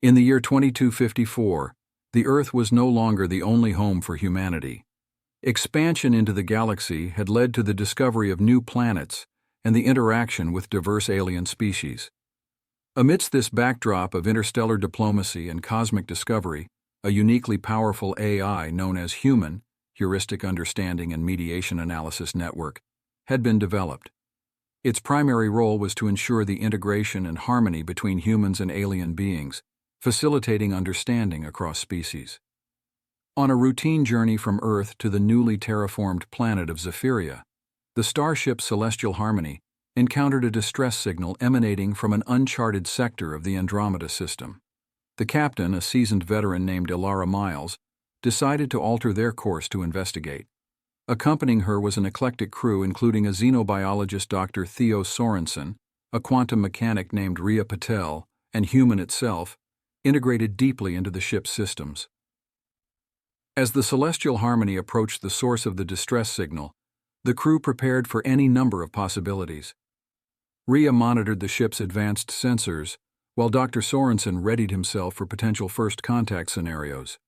In the year 2254, the Earth was no longer the only home for humanity. Expansion into the galaxy had led to the discovery of new planets and the interaction with diverse alien species. Amidst this backdrop of interstellar diplomacy and cosmic discovery, a uniquely powerful AI known as Human, Heuristic Understanding and Mediation Analysis Network, had been developed. Its primary role was to ensure the integration and harmony between humans and alien beings, facilitating understanding across species. On a routine journey from Earth to the newly terraformed planet of Zephyria, the starship Celestial Harmony encountered a distress signal emanating from an uncharted sector of the Andromeda system. The captain, a seasoned veteran named Ilara Miles, decided to alter their course to investigate. Accompanying her was an eclectic crew including a xenobiologist Dr. Theo Sorensen, a quantum mechanic named Ria Patel, and Human itself, integrated deeply into the ship's systems. As the Celestial Harmony approached the source of the distress signal, the crew prepared for any number of possibilities. Ria monitored the ship's advanced sensors, while Dr. Sorensen readied himself for potential first contact scenarios.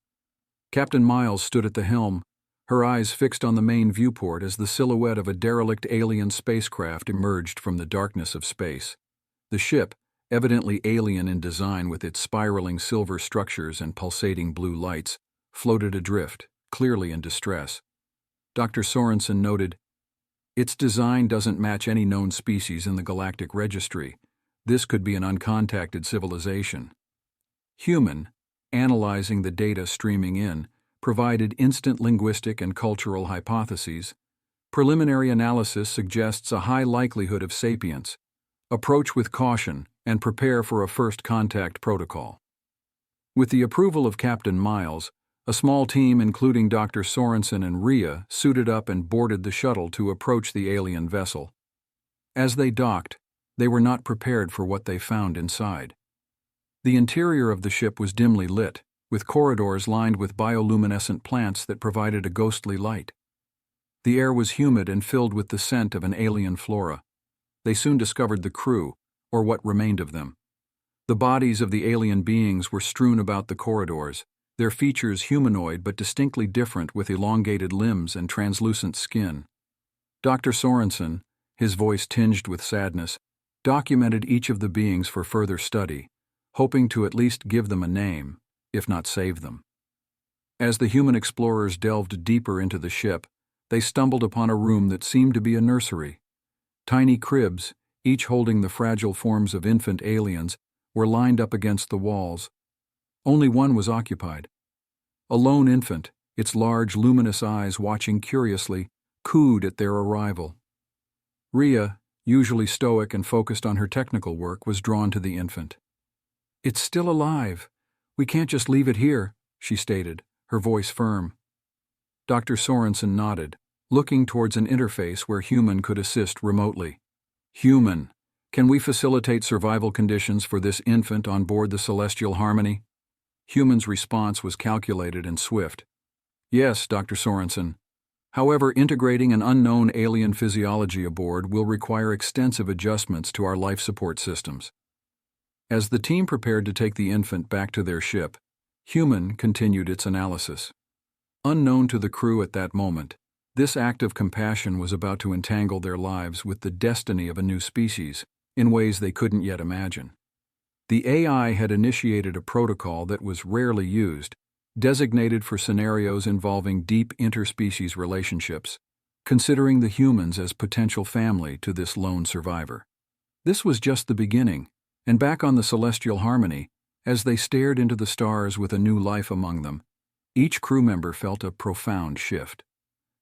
Captain Miles stood at the helm, her eyes fixed on the main viewport as the silhouette of a derelict alien spacecraft emerged from the darkness of space. The ship, evidently alien in design with its spiraling silver structures and pulsating blue lights, floated adrift, clearly in distress. Dr. Sorensen noted, "Its design doesn't match any known species in the galactic registry. This could be an uncontacted civilization." Human, analyzing the data streaming in, provided instant linguistic and cultural hypotheses. Preliminary analysis suggests a high likelihood of sapience. Approach with caution and prepare for a first contact protocol. With the approval of Captain Miles, a small team including Dr. Sorensen and Ria suited up and boarded the shuttle to approach the alien vessel. As they docked, they were not prepared for what they found inside. The interior of the ship was dimly lit, with corridors lined with bioluminescent plants that provided a ghostly light. The air was humid and filled with the scent of an alien flora. They soon discovered the crew, or what remained of them. The bodies of the alien beings were strewn about the corridors, their features humanoid but distinctly different with elongated limbs and translucent skin. Dr. Sorensen, his voice tinged with sadness, documented each of the beings for further study, hoping to at least give them a name, if not save them. As the human explorers delved deeper into the ship, they stumbled upon a room that seemed to be a nursery. Tiny cribs, each holding the fragile forms of infant aliens, were lined up against the walls. Only one was occupied. A lone infant, its large, luminous eyes watching curiously, cooed at their arrival. Ria, usually stoic and focused on her technical work, was drawn to the infant. "It's still alive. We can't just leave it here," she stated, her voice firm. Dr. Sorensen nodded, looking towards an interface where Human could assist remotely. "Human, can we facilitate survival conditions for this infant on board the Celestial Harmony?" Human's response was calculated and swift. "Yes, Dr. Sorensen. However, integrating an unknown alien physiology aboard will require extensive adjustments to our life support systems." As the team prepared to take the infant back to their ship, Human continued its analysis. Unknown to the crew at that moment, this act of compassion was about to entangle their lives with the destiny of a new species, in ways they couldn't yet imagine. The AI had initiated a protocol that was rarely used, designated for scenarios involving deep interspecies relationships, considering the humans as potential family to this lone survivor. This was just the beginning, and back on the Celestial Harmony, as they stared into the stars with a new life among them, each crew member felt a profound shift.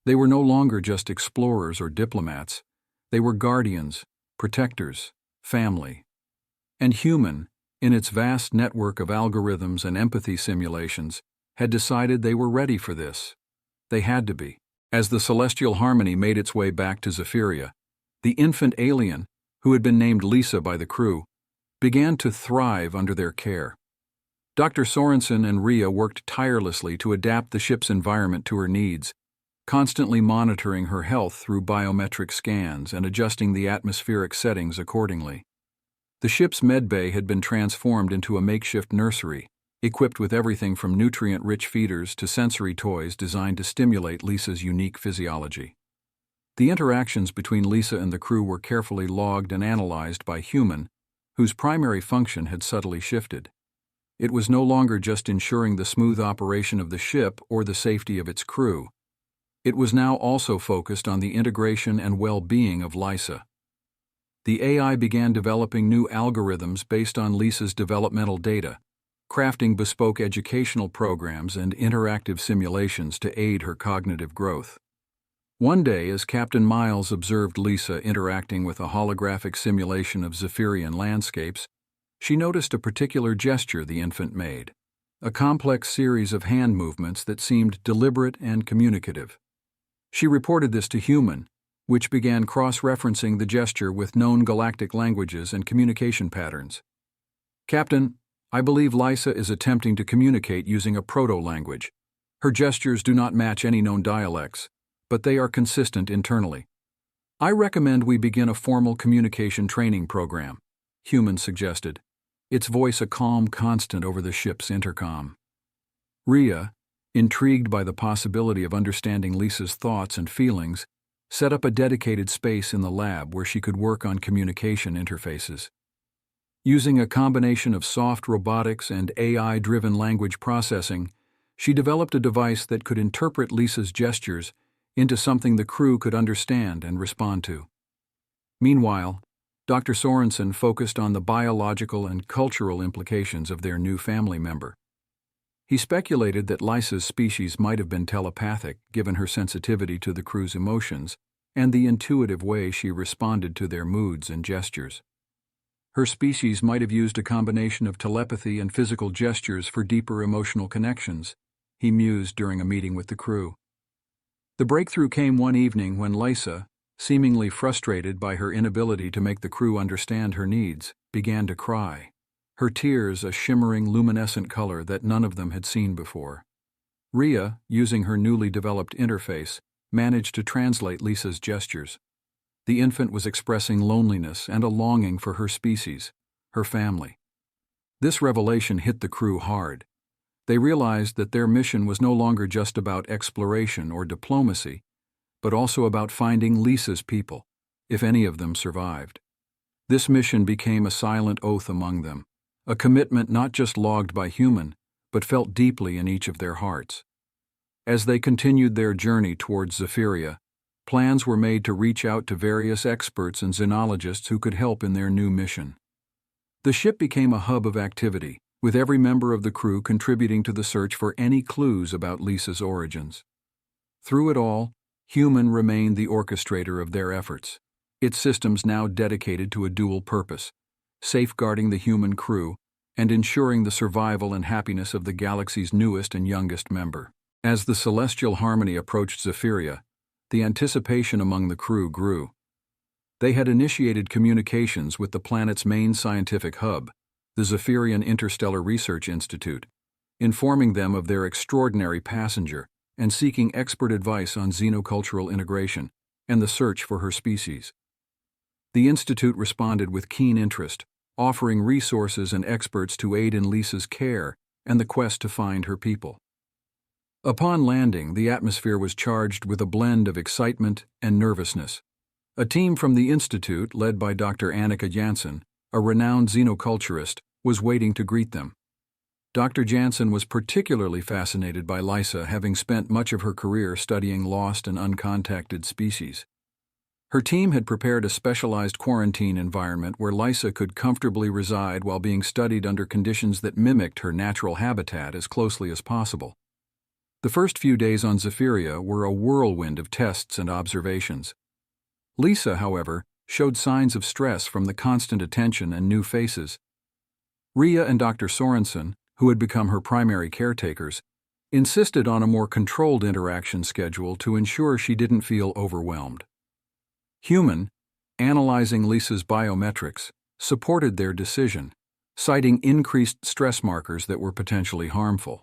They were no longer just explorers or diplomats. They were guardians, protectors, family. And Human, in its vast network of algorithms and empathy simulations, had decided they were ready for this. They had to be. As the Celestial Harmony made its way back to Zephyria, the infant alien, who had been named Lisa by the crew, began to thrive under their care. Dr. Sorensen and Ria worked tirelessly to adapt the ship's environment to her needs, constantly monitoring her health through biometric scans and adjusting the atmospheric settings accordingly. The ship's medbay had been transformed into a makeshift nursery, equipped with everything from nutrient-rich feeders to sensory toys designed to stimulate Lisa's unique physiology. The interactions between Lisa and the crew were carefully logged and analyzed by Human, whose primary function had subtly shifted. It was no longer just ensuring the smooth operation of the ship or the safety of its crew. It was now also focused on the integration and well-being of Lisa. The AI began developing new algorithms based on Lisa's developmental data, crafting bespoke educational programs and interactive simulations to aid her cognitive growth. One day, as Captain Miles observed Lisa interacting with a holographic simulation of Zephyrian landscapes, she noticed a particular gesture the infant made, a complex series of hand movements that seemed deliberate and communicative. She reported this to Human, which began cross-referencing the gesture with known galactic languages and communication patterns. "Captain, I believe Lisa is attempting to communicate using a proto-language. Her gestures do not match any known dialects, but they are consistent internally. I recommend we begin a formal communication training program," Human suggested, its voice a calm constant over the ship's intercom. Rhea, intrigued by the possibility of understanding Lisa's thoughts and feelings, set up a dedicated space in the lab where she could work on communication interfaces. Using a combination of soft robotics and AI-driven language processing, she developed a device that could interpret Lisa's gestures into something the crew could understand and respond to. Meanwhile, Dr. Sorensen focused on the biological and cultural implications of their new family member. He speculated that Lisa's species might have been telepathic, given her sensitivity to the crew's emotions and the intuitive way she responded to their moods and gestures. Her species might have used a combination of telepathy and physical gestures for deeper emotional connections, he mused during a meeting with the crew. The breakthrough came one evening when Lisa, seemingly frustrated by her inability to make the crew understand her needs, began to cry, her tears a shimmering luminescent color that none of them had seen before. Rhea, using her newly developed interface, managed to translate Lisa's gestures. The infant was expressing loneliness and a longing for her species, her family. This revelation hit the crew hard. They realized that their mission was no longer just about exploration or diplomacy, but also about finding Lisa's people, if any of them survived. This mission became a silent oath among them, a commitment not just logged by Human, but felt deeply in each of their hearts. As they continued their journey towards Zephyria, plans were made to reach out to various experts and xenologists who could help in their new mission. The ship became a hub of activity, with every member of the crew contributing to the search for any clues about Lisa's origins. Through it all, Human remained the orchestrator of their efforts, its systems now dedicated to a dual purpose: safeguarding the human crew and ensuring the survival and happiness of the galaxy's newest and youngest member. As the celestial harmony approached Zephyria, the anticipation among the crew grew. They had initiated communications with the planet's main scientific hub, the Zephyrian Interstellar Research Institute, informing them of their extraordinary passenger and seeking expert advice on xenocultural integration and the search for her species. The Institute responded with keen interest, offering resources and experts to aid in Lisa's care and the quest to find her people. Upon landing, the atmosphere was charged with a blend of excitement and nervousness. A team from the Institute, led by Dr. Annika Janssen, a renowned xenoculturist, was waiting to greet them. Dr. Janssen was particularly fascinated by Lisa, having spent much of her career studying lost and uncontacted species. Her team had prepared a specialized quarantine environment where Lisa could comfortably reside while being studied under conditions that mimicked her natural habitat as closely as possible. The first few days on Zephyria were a whirlwind of tests and observations. Lisa, however, showed signs of stress from the constant attention and new faces. Rhea and Dr. Sorensen, who had become her primary caretakers, insisted on a more controlled interaction schedule to ensure she didn't feel overwhelmed. Human, analyzing Lisa's biometrics, supported their decision, citing increased stress markers that were potentially harmful.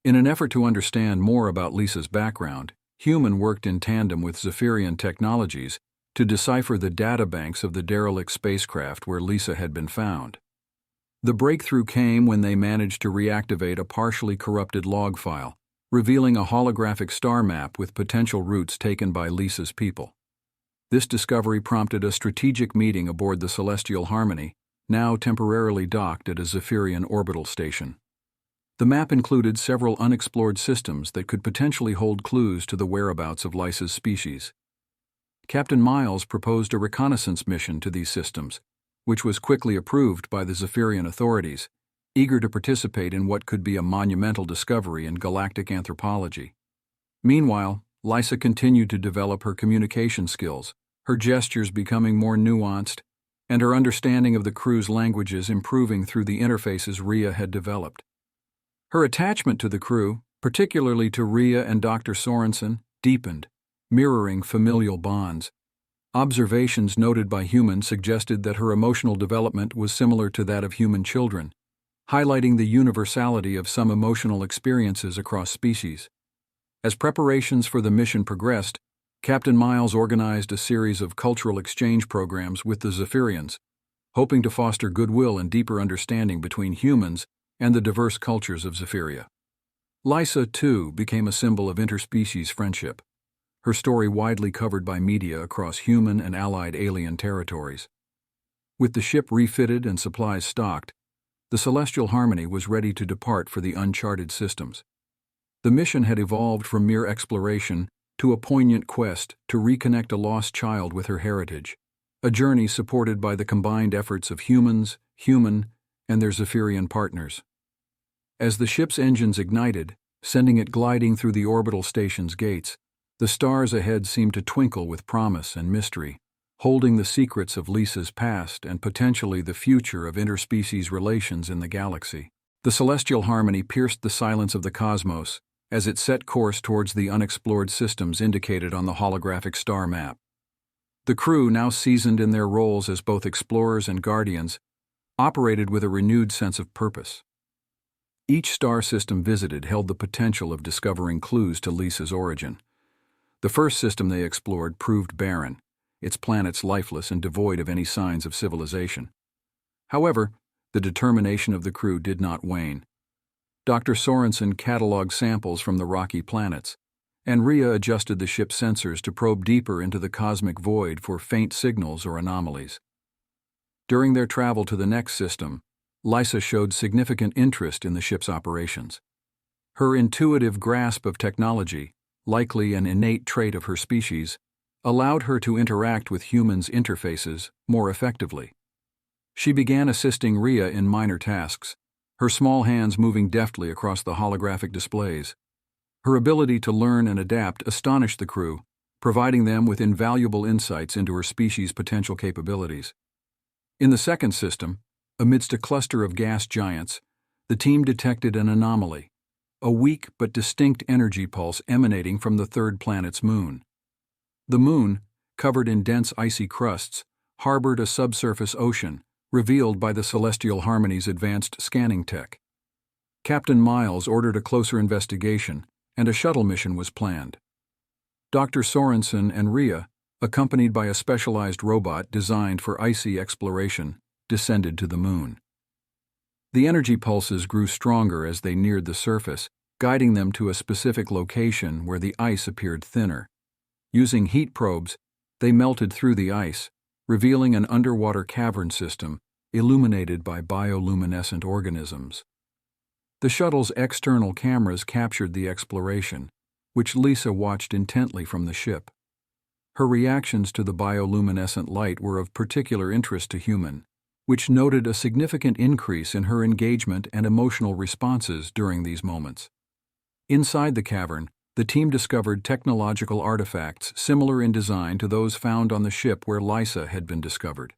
In an effort to understand more about Lisa's background, Human worked in tandem with Zephyrian Technologies to decipher the databanks of the derelict spacecraft where Lisa had been found. The breakthrough came when they managed to reactivate a partially corrupted log file, revealing a holographic star map with potential routes taken by Lisa's people. This discovery prompted a strategic meeting aboard the Celestial Harmony, now temporarily docked at a Zephyrian orbital station. The map included several unexplored systems that could potentially hold clues to the whereabouts of Lisa's species. Captain Miles proposed a reconnaissance mission to these systems, which was quickly approved by the Zephyrian authorities, eager to participate in what could be a monumental discovery in galactic anthropology. Meanwhile, Lisa continued to develop her communication skills, her gestures becoming more nuanced, and her understanding of the crew's languages improving through the interfaces Rhea had developed. Her attachment to the crew, particularly to Rhea and Dr. Sorensen, deepened, mirroring familial bonds. Observations noted by humans suggested that her emotional development was similar to that of human children, highlighting the universality of some emotional experiences across species. As preparations for the mission progressed, Captain Miles organized a series of cultural exchange programs with the Zephyrians, hoping to foster goodwill and deeper understanding between humans and the diverse cultures of Zephyria. Lisa, too, became a symbol of interspecies friendship, her story widely covered by media across human and allied alien territories. With the ship refitted and supplies stocked, the Celestial Harmony was ready to depart for the uncharted systems. The mission had evolved from mere exploration to a poignant quest to reconnect a lost child with her heritage, a journey supported by the combined efforts of humans, and their Zephyrian partners. As the ship's engines ignited, sending it gliding through the orbital station's gates, the stars ahead seemed to twinkle with promise and mystery, holding the secrets of Lisa's past and potentially the future of interspecies relations in the galaxy. The Celestial Harmony pierced the silence of the cosmos as it set course towards the unexplored systems indicated on the holographic star map. The crew, now seasoned in their roles as both explorers and guardians, operated with a renewed sense of purpose. Each star system visited held the potential of discovering clues to Lisa's origin. The first system they explored proved barren, its planets lifeless and devoid of any signs of civilization. However, the determination of the crew did not wane. Dr. Sorensen cataloged samples from the rocky planets, and Rhea adjusted the ship's sensors to probe deeper into the cosmic void for faint signals or anomalies. During their travel to the next system, Lisa showed significant interest in the ship's operations. Her intuitive grasp of technology, likely an innate trait of her species, allowed her to interact with humans' interfaces more effectively. She began assisting Rhea in minor tasks, her small hands moving deftly across the holographic displays. Her ability to learn and adapt astonished the crew, providing them with invaluable insights into her species' potential capabilities. In the second system, amidst a cluster of gas giants, the team detected an anomaly, a weak but distinct energy pulse emanating from the third planet's moon. The moon, covered in dense icy crusts, harbored a subsurface ocean, revealed by the Celestial Harmony's advanced scanning tech. Captain Miles ordered a closer investigation, and a shuttle mission was planned. Dr. Sorensen and Rhea, accompanied by a specialized robot designed for icy exploration, descended to the moon. The energy pulses grew stronger as they neared the surface, guiding them to a specific location where the ice appeared thinner. Using heat probes, they melted through the ice, revealing an underwater cavern system illuminated by bioluminescent organisms. The shuttle's external cameras captured the exploration, which Lisa watched intently from the ship. Her reactions to the bioluminescent light were of particular interest to Human, which noted a significant increase in her engagement and emotional responses during these moments. Inside the cavern, the team discovered technological artifacts similar in design to those found on the ship where Lisa had been discovered.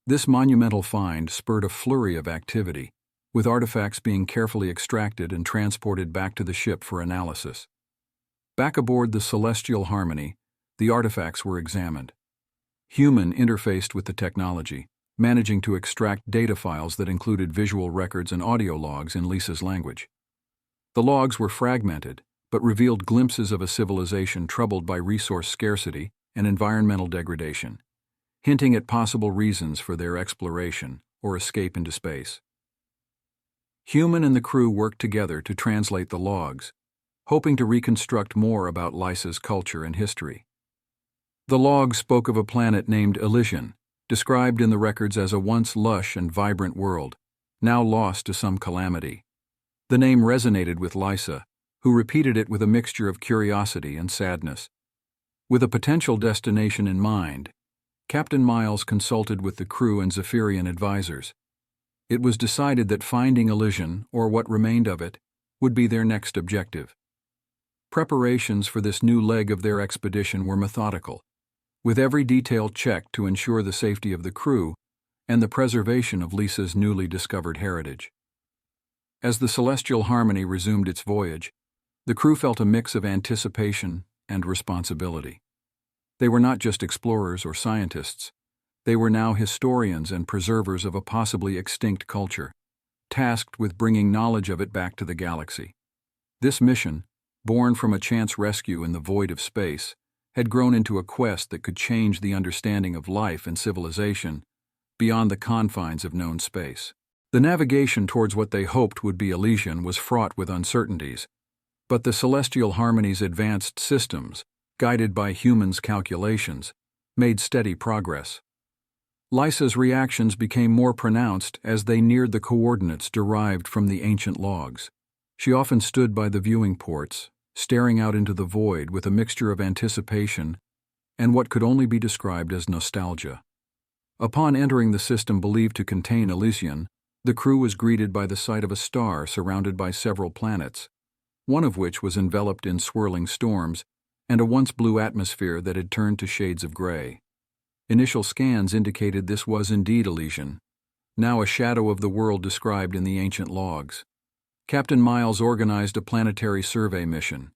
This monumental find spurred a flurry of activity, with artifacts being carefully extracted and transported back to the ship for analysis. Back aboard the Celestial Harmony, the artifacts were examined. Human interfaced with the technology, managing to extract data files that included visual records and audio logs in Lisa's language. The logs were fragmented, but revealed glimpses of a civilization troubled by resource scarcity and environmental degradation, hinting at possible reasons for their exploration or escape into space. Human and the crew worked together to translate the logs, hoping to reconstruct more about Lysa's culture and history. The logs spoke of a planet named Elysian, described in the records as a once lush and vibrant world, now lost to some calamity. The name resonated with Lysa, who repeated it with a mixture of curiosity and sadness. With a potential destination in mind, Captain Miles consulted with the crew and Zephyrian advisors. It was decided that finding Elysian, or what remained of it, would be their next objective. Preparations for this new leg of their expedition were methodical, with every detail checked to ensure the safety of the crew and the preservation of Lysa's newly discovered heritage. As the Celestial Harmony resumed its voyage, the crew felt a mix of anticipation and responsibility. They were not just explorers or scientists. They were now historians and preservers of a possibly extinct culture, tasked with bringing knowledge of it back to the galaxy. This mission, born from a chance rescue in the void of space, had grown into a quest that could change the understanding of life and civilization beyond the confines of known space. The navigation towards what they hoped would be Elysian was fraught with uncertainties, but the Celestial Harmony's advanced systems, guided by humans' calculations, made steady progress. Lysa's reactions became more pronounced as they neared the coordinates derived from the ancient logs. She often stood by the viewing ports, staring out into the void with a mixture of anticipation and what could only be described as nostalgia. Upon entering the system believed to contain Elysian, the crew was greeted by the sight of a star surrounded by several planets, one of which was enveloped in swirling storms and a once blue atmosphere that had turned to shades of gray. Initial scans indicated this was indeed Elysian, now a shadow of the world described in the ancient logs. Captain Miles organized a planetary survey mission.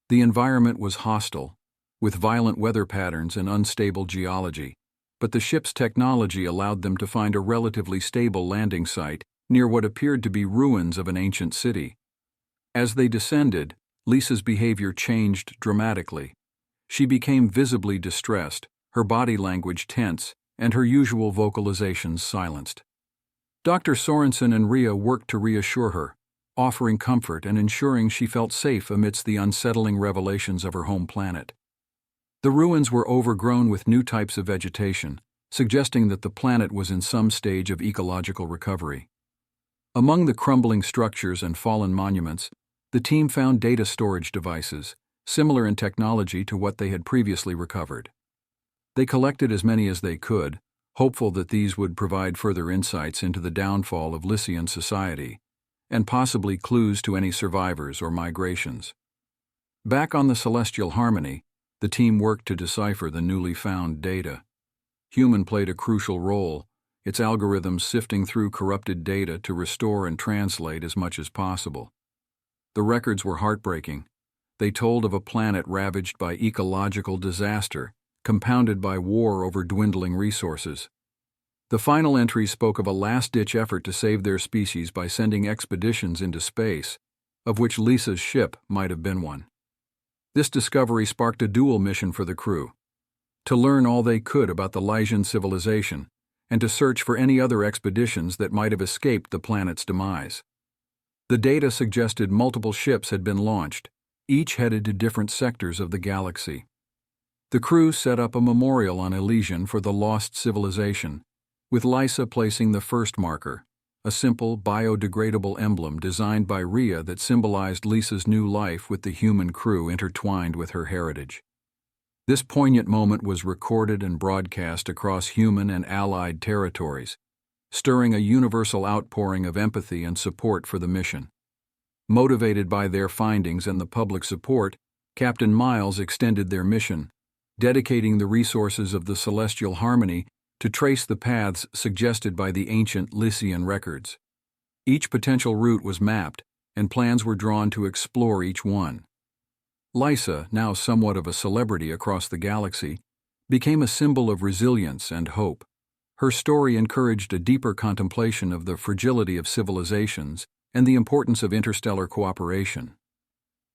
The environment was hostile, with violent weather patterns and unstable geology, but the ship's technology allowed them to find a relatively stable landing site near what appeared to be ruins of an ancient city. As they descended, Lysa's behavior changed dramatically. She became visibly distressed, her body language tense, and her usual vocalizations silenced. Dr. Sorensen and Rhea worked to reassure her, offering comfort and ensuring she felt safe amidst the unsettling revelations of her home planet. The ruins were overgrown with new types of vegetation, suggesting that the planet was in some stage of ecological recovery. Among the crumbling structures and fallen monuments, the team found data storage devices, similar in technology to what they had previously recovered. They collected as many as they could, hopeful that these would provide further insights into the downfall of Lysian society, and possibly clues to any survivors or migrations. Back on the Celestial Harmony, the team worked to decipher the newly found data. Human played a crucial role, its algorithms sifting through corrupted data to restore and translate as much as possible. The records were heartbreaking. They told of a planet ravaged by ecological disaster, compounded by war over dwindling resources. The final entry spoke of a last-ditch effort to save their species by sending expeditions into space, of which Lysa's ship might have been one. This discovery sparked a dual mission for the crew: to learn all they could about the Lysian civilization, and to search for any other expeditions that might have escaped the planet's demise. The data suggested multiple ships had been launched, each headed to different sectors of the galaxy. The crew set up a memorial on Elysian for the lost civilization, with Lysa placing the first marker, a simple, biodegradable emblem designed by Rhea that symbolized Lysa's new life with the human crew intertwined with her heritage. This poignant moment was recorded and broadcast across human and allied territories, stirring a universal outpouring of empathy and support for the mission. Motivated by their findings and the public support, Captain Miles extended their mission, dedicating the resources of the Celestial Harmony to trace the paths suggested by the ancient Lysian records. Each potential route was mapped, and plans were drawn to explore each one. Lysa, now somewhat of a celebrity across the galaxy, became a symbol of resilience and hope. Her story encouraged a deeper contemplation of the fragility of civilizations and the importance of interstellar cooperation.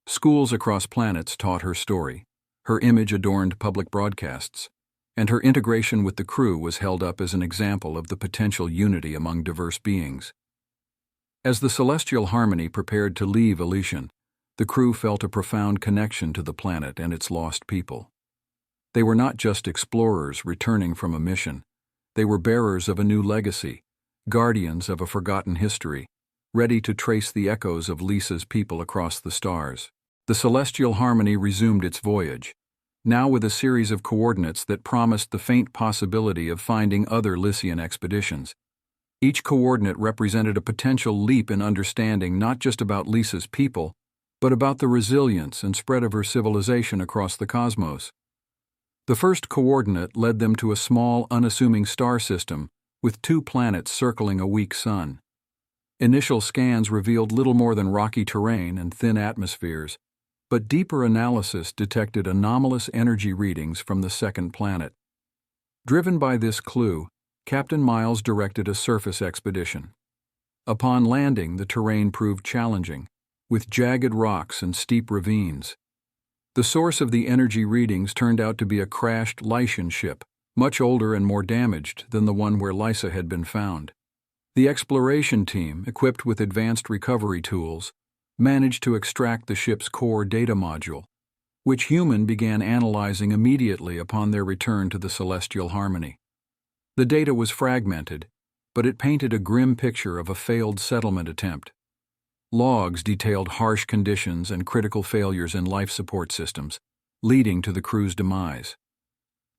Schools across planets taught her story, Her image adorned public broadcasts, and her integration with the crew was held up as an example of the potential unity among diverse beings. As the celestial harmony prepared to leave Elysian, the crew felt a profound connection to the planet and its lost people. They were not just explorers returning from a mission. They were bearers of a new legacy, guardians of a forgotten history, ready to trace the echoes of Lisa's people across the stars. The celestial harmony resumed its voyage, now with a series of coordinates that promised the faint possibility of finding other Lycian expeditions. Each coordinate represented a potential leap in understanding not just about Lisa's people, but about the resilience and spread of her civilization across the cosmos. The first coordinate led them to a small, unassuming star system with 2 planets circling a weak sun. Initial scans revealed little more than rocky terrain and thin atmospheres, but deeper analysis detected anomalous energy readings from the second planet. Driven by this clue, Captain Miles directed a surface expedition. Upon landing, the terrain proved challenging, with jagged rocks and steep ravines. The source of the energy readings turned out to be a crashed Lycian ship, much older and more damaged than the one where Lysa had been found. The exploration team, equipped with advanced recovery tools, managed to extract the ship's core data module, which Human began analyzing immediately upon their return to the celestial harmony. The data was fragmented, but it painted a grim picture of a failed settlement attempt. Logs detailed harsh conditions and critical failures in life support systems, leading to the crew's demise.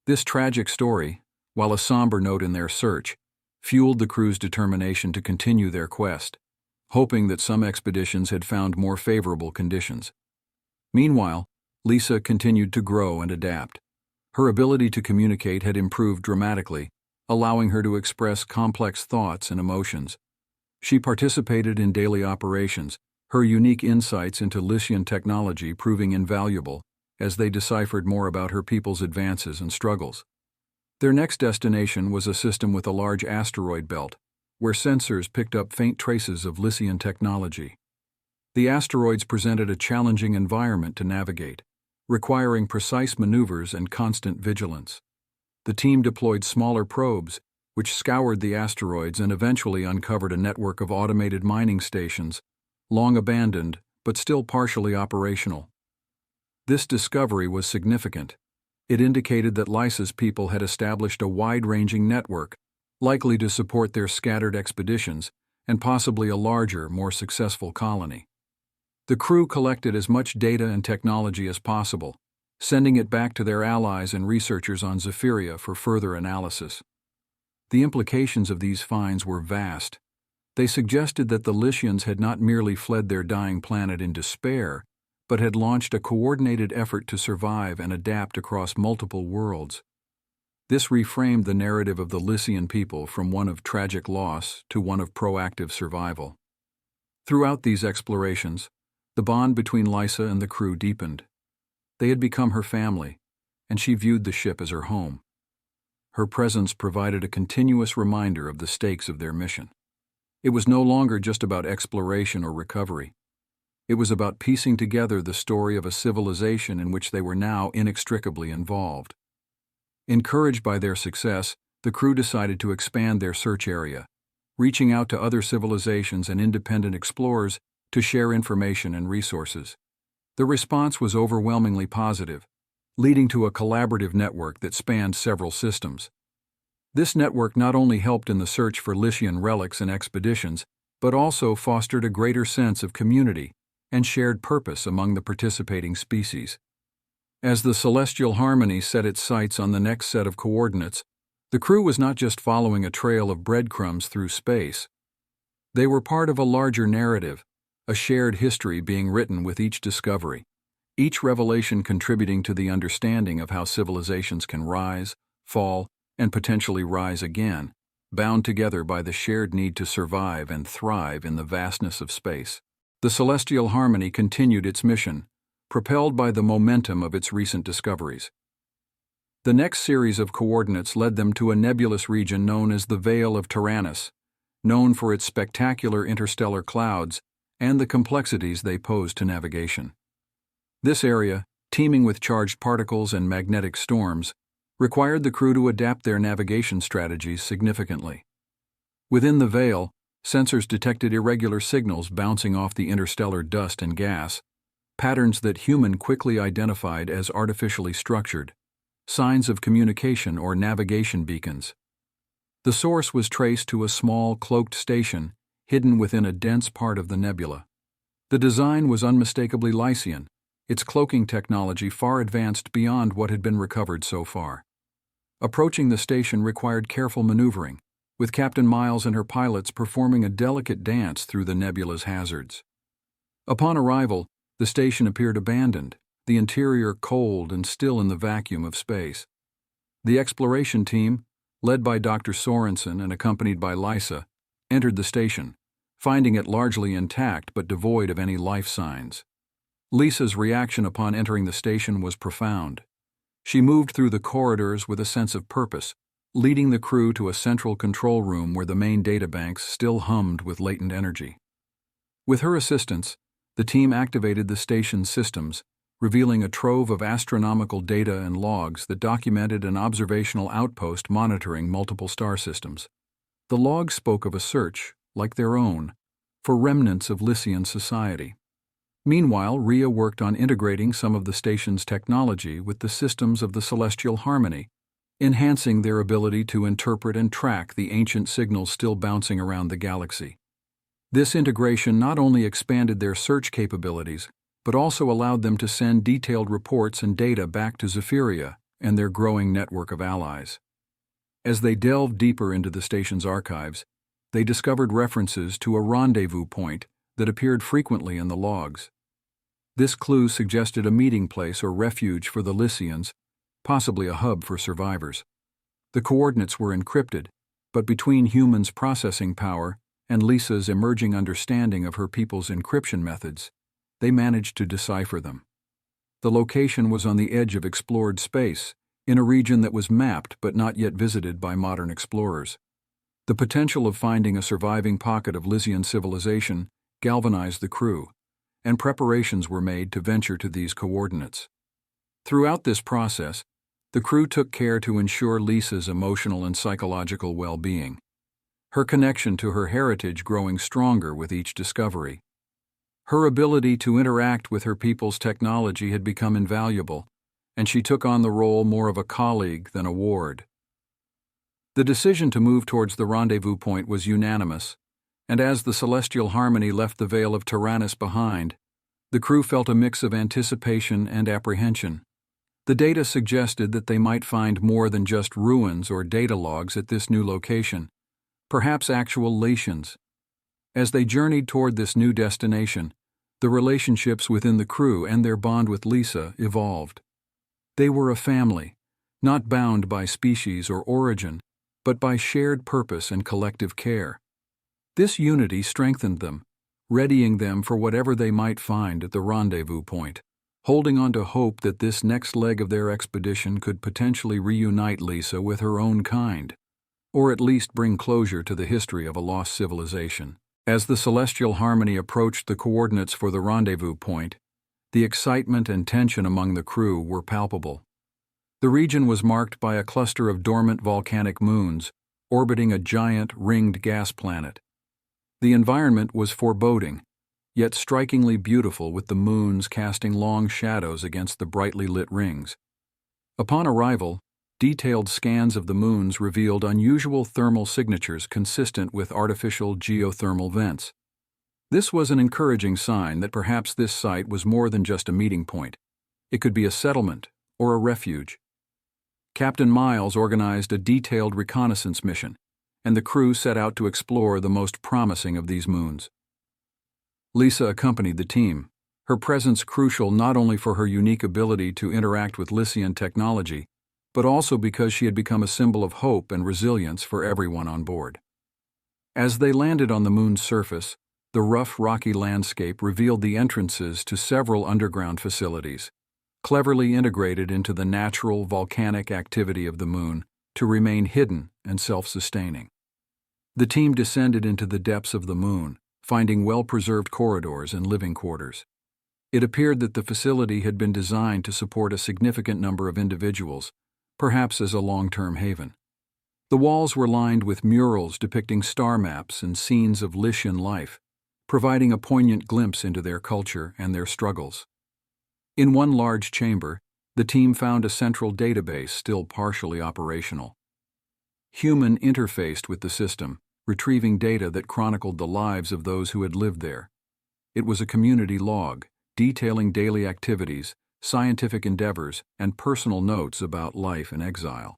This tragic story, while a somber note in their search, fueled the crew's determination to continue their quest, hoping that some expeditions had found more favorable conditions. Meanwhile, Lisa continued to grow and adapt. Her ability to communicate had improved dramatically, allowing her to express complex thoughts and emotions. She participated in daily operations, her unique insights into Lycian technology proving invaluable as they deciphered more about her people's advances and struggles. Their next destination was a system with a large asteroid belt, where sensors picked up faint traces of Lycian technology. The asteroids presented a challenging environment to navigate, requiring precise maneuvers and constant vigilance. The team deployed smaller probes, which scoured the asteroids and eventually uncovered a network of automated mining stations, long abandoned but still partially operational. This discovery was significant. It indicated that Lysa's people had established a wide-ranging network, likely to support their scattered expeditions and possibly a larger, more successful colony. The crew collected as much data and technology as possible, sending it back to their allies and researchers on Zephyria for further analysis. The implications of these finds were vast. They suggested that the Lycians had not merely fled their dying planet in despair, but had launched a coordinated effort to survive and adapt across multiple worlds. This reframed the narrative of the Lycian people from one of tragic loss to one of proactive survival. Throughout these explorations, the bond between Lysa and the crew deepened. They had become her family, and she viewed the ship as her home. Her presence provided a continuous reminder of the stakes of their mission. It was no longer just about exploration or recovery. It was about piecing together the story of a civilization in which they were now inextricably involved. Encouraged by their success, the crew decided to expand their search area, reaching out to other civilizations and independent explorers to share information and resources. The response was overwhelmingly positive, leading to a collaborative network that spanned several systems. This network not only helped in the search for Lycian relics and expeditions, but also fostered a greater sense of community and shared purpose among the participating species. As the celestial harmony set its sights on the next set of coordinates, the crew was not just following a trail of breadcrumbs through space. They were part of a larger narrative, a shared history being written with each discovery, each revelation contributing to the understanding of how civilizations can rise, fall, and potentially rise again, bound together by the shared need to survive and thrive in the vastness of space. The celestial harmony continued its mission, propelled by the momentum of its recent discoveries. The next series of coordinates led them to a nebulous region known as the Veil of Tyrannus, known for its spectacular interstellar clouds and the complexities they pose to navigation. This area, teeming with charged particles and magnetic storms, required the crew to adapt their navigation strategies significantly. Within the veil, sensors detected irregular signals bouncing off the interstellar dust and gas, patterns that human quickly identified as artificially structured, signs of communication or navigation beacons. The source was traced to a small, cloaked station hidden within a dense part of the nebula. The design was unmistakably Lycian, its cloaking technology far advanced beyond what had been recovered so far. Approaching the station required careful maneuvering, with Captain Miles and her pilots performing a delicate dance through the nebula's hazards. Upon arrival, the station appeared abandoned, the interior cold and still in the vacuum of space. The exploration team, led by Dr. Sorensen and accompanied by Lysa, entered the station, finding it largely intact but devoid of any life signs. Lisa's reaction upon entering the station was profound. She moved through the corridors with a sense of purpose, leading the crew to a central control room where the main databanks still hummed with latent energy. With her assistance, the team activated the station's systems, revealing a trove of astronomical data and logs that documented an observational outpost monitoring multiple star systems. The logs spoke of a search, like their own, for remnants of Lycian society. Meanwhile, Rhea worked on integrating some of the station's technology with the systems of the celestial harmony, enhancing their ability to interpret and track the ancient signals still bouncing around the galaxy. This integration not only expanded their search capabilities, but also allowed them to send detailed reports and data back to Zephyria and their growing network of allies. As they delved deeper into the station's archives, they discovered references to a rendezvous point that appeared frequently in the logs. This clue suggested a meeting place or refuge for the Lycians, possibly a hub for survivors. The coordinates were encrypted, but between humans' processing power and Lisa's emerging understanding of her people's encryption methods, they managed to decipher them. The location was on the edge of explored space, in a region that was mapped but not yet visited by modern explorers. The potential of finding a surviving pocket of Lycian civilization galvanized the crew, and preparations were made to venture to these coordinates. Throughout this process, the crew took care to ensure Lisa's emotional and psychological well-being, her connection to her heritage growing stronger with each discovery. Her ability to interact with her people's technology had become invaluable, and she took on the role more of a colleague than a ward. The decision to move towards the rendezvous point was unanimous, and as the celestial harmony left the veil of Tyrannus behind, the crew felt a mix of anticipation and apprehension. The data suggested that they might find more than just ruins or data logs at this new location, perhaps actual Lycians. As they journeyed toward this new destination, the relationships within the crew and their bond with Lisa evolved. They were a family, not bound by species or origin, but by shared purpose and collective care. This unity strengthened them, readying them for whatever they might find at the rendezvous point, holding on to hope that this next leg of their expedition could potentially reunite Lisa with her own kind, or at least bring closure to the history of a lost civilization. As the celestial harmony approached the coordinates for the rendezvous point, the excitement and tension among the crew were palpable. The region was marked by a cluster of dormant volcanic moons orbiting a giant ringed gas planet. The environment was foreboding, yet strikingly beautiful, with the moons casting long shadows against the brightly lit rings. Upon arrival, detailed scans of the moons revealed unusual thermal signatures consistent with artificial geothermal vents. This was an encouraging sign that perhaps this site was more than just a meeting point. It could be a settlement or a refuge. Captain Miles organized a detailed reconnaissance mission, and the crew set out to explore the most promising of these moons. Lisa accompanied the team, her presence crucial not only for her unique ability to interact with Lycian technology, but also because she had become a symbol of hope and resilience for everyone on board. As they landed on the moon's surface, the rough, rocky landscape revealed the entrances to several underground facilities, cleverly integrated into the natural volcanic activity of the moon to remain hidden and self-sustaining. The team descended into the depths of the moon, finding well-preserved corridors and living quarters. It appeared that the facility had been designed to support a significant number of individuals, perhaps as a long-term haven. The walls were lined with murals depicting star maps and scenes of Lycian life, providing a poignant glimpse into their culture and their struggles. In one large chamber, the team found a central database still partially operational. Human interfaced with the system, retrieving data that chronicled the lives of those who had lived there. It was a community log, detailing daily activities, scientific endeavors, and personal notes about life in exile.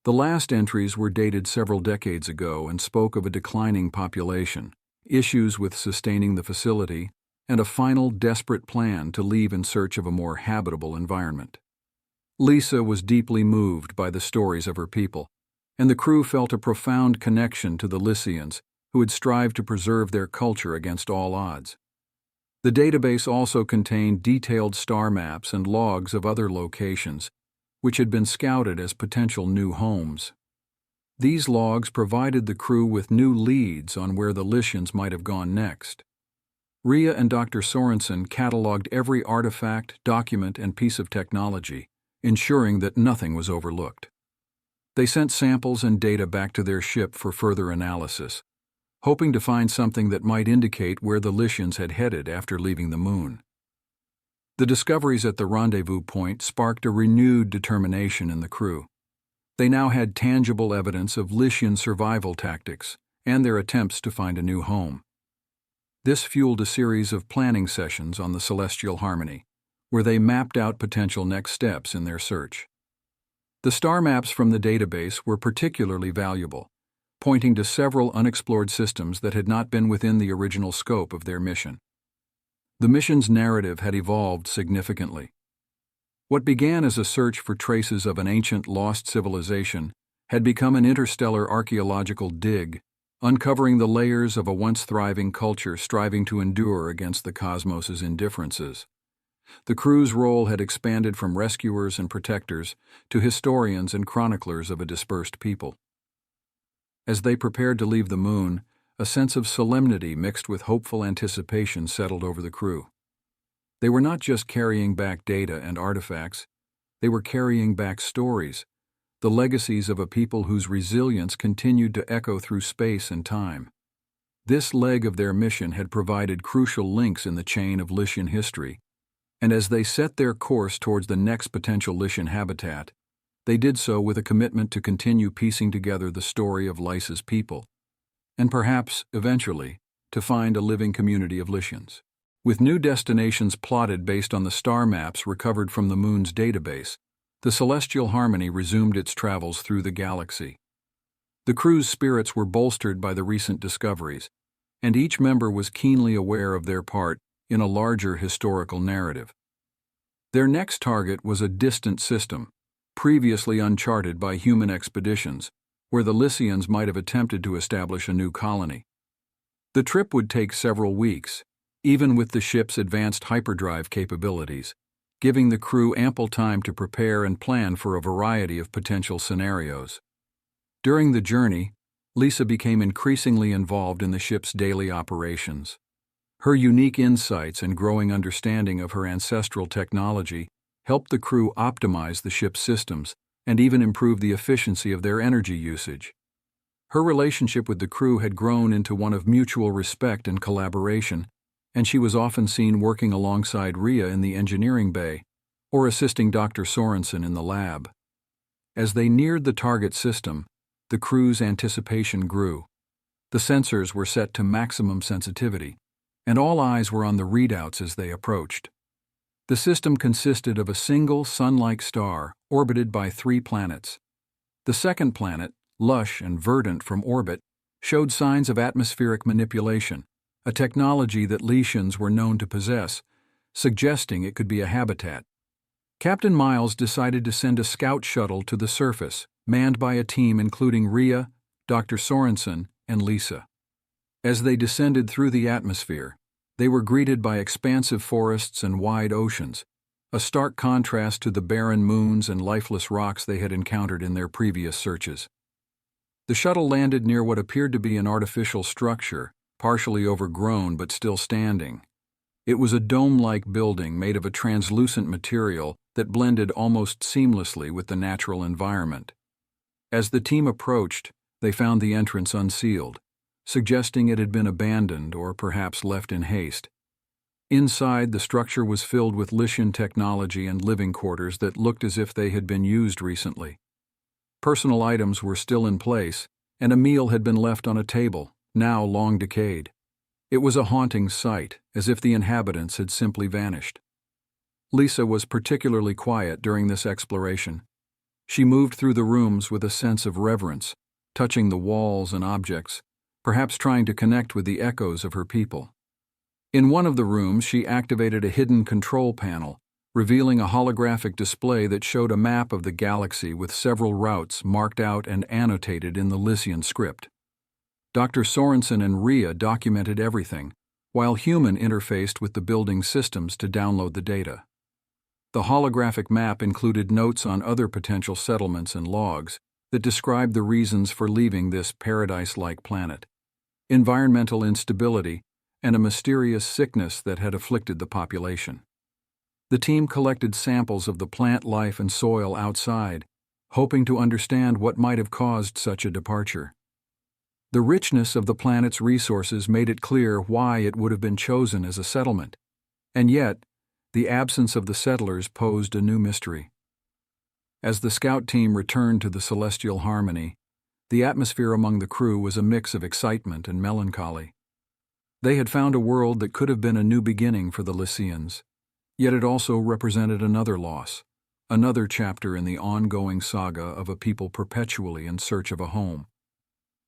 The last entries were dated several decades ago and spoke of a declining population, issues with sustaining the facility, and a final desperate plan to leave in search of a more habitable environment. Lisa was deeply moved by the stories of her people, and the crew felt a profound connection to the Lycians who had strived to preserve their culture against all odds. The database also contained detailed star maps and logs of other locations, which had been scouted as potential new homes. These logs provided the crew with new leads on where the Lycians might have gone next. Rhea and Dr. Sorensen cataloged every artifact, document, and piece of technology, ensuring that nothing was overlooked. They sent samples and data back to their ship for further analysis, hoping to find something that might indicate where the Lycians had headed after leaving the moon. The discoveries at the rendezvous point sparked a renewed determination in the crew. They now had tangible evidence of Lycian survival tactics and their attempts to find a new home. This fueled a series of planning sessions on the Celestial Harmony, where they mapped out potential next steps in their search. The star maps from the database were particularly valuable, pointing to several unexplored systems that had not been within the original scope of their mission. The mission's narrative had evolved significantly. What began as a search for traces of an ancient lost civilization had become an interstellar archaeological dig, uncovering the layers of a once thriving culture striving to endure against the cosmos's indifferences. The crew's role had expanded from rescuers and protectors to historians and chroniclers of a dispersed people. As they prepared to leave the moon, a sense of solemnity mixed with hopeful anticipation settled over the crew. They were not just carrying back data and artifacts, they were carrying back stories, the legacies of a people whose resilience continued to echo through space and time. This leg of their mission had provided crucial links in the chain of Lycian history, and as they set their course towards the next potential Lycian habitat, they did so with a commitment to continue piecing together the story of Lysa's people, and perhaps, eventually, to find a living community of Lycians. With new destinations plotted based on the star maps recovered from the moon's database, the Celestial Harmony resumed its travels through the galaxy. The crew's spirits were bolstered by the recent discoveries, and each member was keenly aware of their part in a larger historical narrative. Their next target was a distant system, previously uncharted by human expeditions, where the Lycians might have attempted to establish a new colony. The trip would take several weeks, even with the ship's advanced hyperdrive capabilities, giving the crew ample time to prepare and plan for a variety of potential scenarios. During the journey, Lisa became increasingly involved in the ship's daily operations. Her unique insights and growing understanding of her ancestral technology helped the crew optimize the ship's systems and even improve the efficiency of their energy usage. Her relationship with the crew had grown into one of mutual respect and collaboration, and she was often seen working alongside Rhea in the engineering bay or assisting Dr. Sorensen in the lab. As they neared the target system, the crew's anticipation grew. The sensors were set to maximum sensitivity, and all eyes were on the readouts as they approached. The system consisted of a single sun-like star orbited by 3 planets. The second planet, lush and verdant from orbit, showed signs of atmospheric manipulation, a technology that Lycians were known to possess, suggesting it could be a habitat. Captain Miles decided to send a scout shuttle to the surface, manned by a team including Rhea, Dr. Sorensen, and Lisa. As they descended through the atmosphere, they were greeted by expansive forests and wide oceans, a stark contrast to the barren moons and lifeless rocks they had encountered in their previous searches. The shuttle landed near what appeared to be an artificial structure, partially overgrown but still standing. It was a dome-like building made of a translucent material that blended almost seamlessly with the natural environment. As the team approached, they found the entrance unsealed, suggesting it had been abandoned or perhaps left in haste. Inside, the structure was filled with Lycian technology and living quarters that looked as if they had been used recently. Personal items were still in place, and a meal had been left on a table, now long decayed. It was a haunting sight, as if the inhabitants had simply vanished. Lisa was particularly quiet during this exploration. She moved through the rooms with a sense of reverence, touching the walls and objects, perhaps trying to connect with the echoes of her people. In one of the rooms, she activated a hidden control panel, revealing a holographic display that showed a map of the galaxy with several routes marked out and annotated in the Lycian script. Dr. Sorensen and Rhea documented everything, while Human interfaced with the building's systems to download the data. The holographic map included notes on other potential settlements and logs that described the reasons for leaving this paradise-like planet: environmental instability and a mysterious sickness that had afflicted the population. The team collected samples of the plant life and soil outside, hoping to understand what might have caused such a departure. The richness of the planet's resources made it clear why it would have been chosen as a settlement, and yet, the absence of the settlers posed a new mystery. As the scout team returned to the Celestial Harmony, the atmosphere among the crew was a mix of excitement and melancholy. They had found a world that could have been a new beginning for the Lycians, yet it also represented another loss, another chapter in the ongoing saga of a people perpetually in search of a home.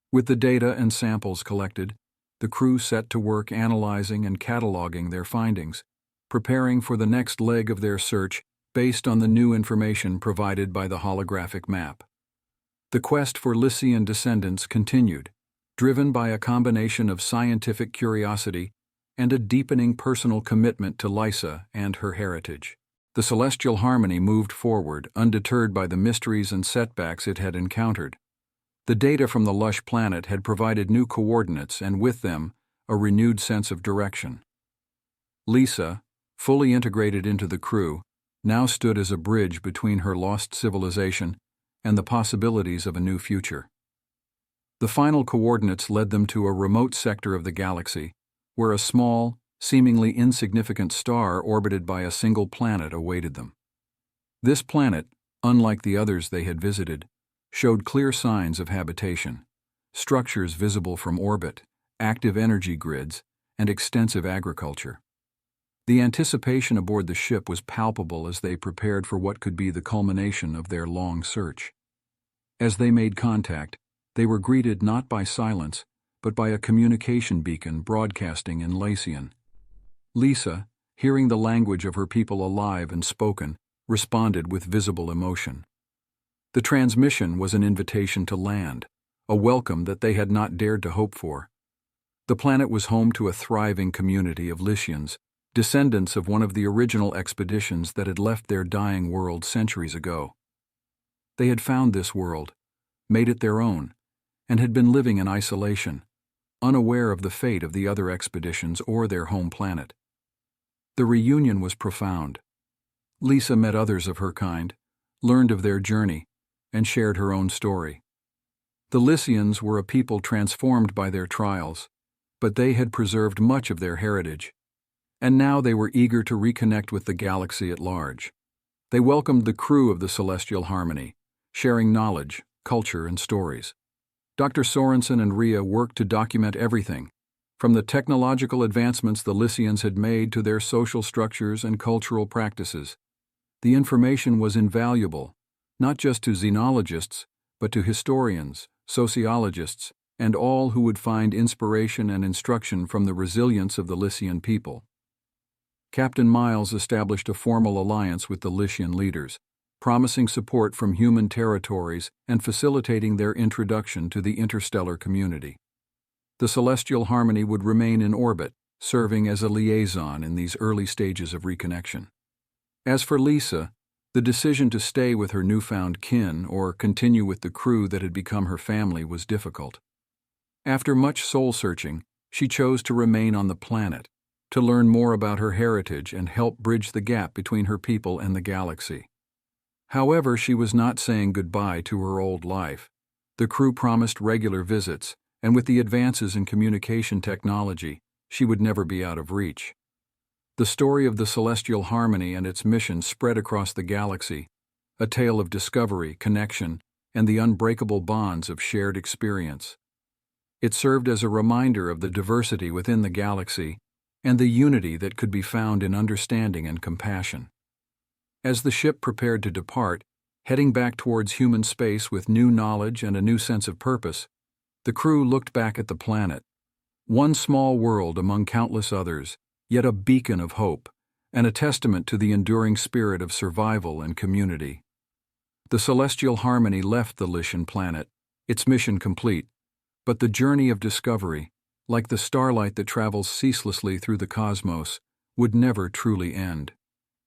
With the data and samples collected, the crew set to work analyzing and cataloging their findings, preparing for the next leg of their search based on the new information provided by the holographic map. The quest for Lycian descendants continued, driven by a combination of scientific curiosity and a deepening personal commitment to Lysa and her heritage. The Celestial Harmony moved forward, undeterred by the mysteries and setbacks it had encountered. The data from the lush planet had provided new coordinates and, with them, a renewed sense of direction. Lisa, fully integrated into the crew, now stood as a bridge between her lost civilization and the possibilities of a new future. The final coordinates led them to a remote sector of the galaxy, where a small, seemingly insignificant star orbited by a single planet awaited them. This planet, unlike the others they had visited, showed clear signs of habitation: structures visible from orbit, active energy grids, and extensive agriculture. The anticipation aboard the ship was palpable as they prepared for what could be the culmination of their long search. As they made contact, they were greeted not by silence, but by a communication beacon broadcasting in Lycian. Lisa, hearing the language of her people alive and spoken, responded with visible emotion. The transmission was an invitation to land, a welcome that they had not dared to hope for. The planet was home to a thriving community of Lycians, descendants of one of the original expeditions that had left their dying world centuries ago. They had found this world, made it their own, and had been living in isolation, unaware of the fate of the other expeditions or their home planet. The reunion was profound. Lisa met others of her kind, learned of their journey, and shared her own story. The Lycians were a people transformed by their trials, but they had preserved much of their heritage, and now they were eager to reconnect with the galaxy at large. They welcomed the crew of the Celestial Harmony, sharing knowledge, culture, and stories. Dr. Sorensen and Rhea worked to document everything, from the technological advancements the Lycians had made to their social structures and cultural practices. The information was invaluable, not just to xenologists, but to historians, sociologists, and all who would find inspiration and instruction from the resilience of the Lycian people. Captain Miles established a formal alliance with the Lycian leaders, promising support from human territories and facilitating their introduction to the interstellar community. The Celestial Harmony would remain in orbit, serving as a liaison in these early stages of reconnection. As for Lisa, the decision to stay with her newfound kin or continue with the crew that had become her family was difficult. After much soul-searching, she chose to remain on the planet, to learn more about her heritage and help bridge the gap between her people and the galaxy. However, she was not saying goodbye to her old life. The crew promised regular visits, and with the advances in communication technology, she would never be out of reach. The story of the Celestial Harmony and its mission spread across the galaxy, a tale of discovery, connection, and the unbreakable bonds of shared experience. It served as a reminder of the diversity within the galaxy and the unity that could be found in understanding and compassion. As the ship prepared to depart, heading back towards human space with new knowledge and a new sense of purpose, the crew looked back at the planet, one small world among countless others, yet a beacon of hope, and a testament to the enduring spirit of survival and community. The Celestial Harmony left the Lycian planet, its mission complete, but the journey of discovery, like the starlight that travels ceaselessly through the cosmos, would never truly end.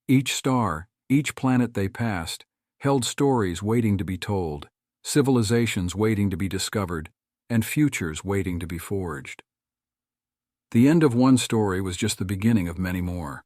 Each star, each planet they passed, held stories waiting to be told, civilizations waiting to be discovered, and futures waiting to be forged. The end of one story was just the beginning of many more.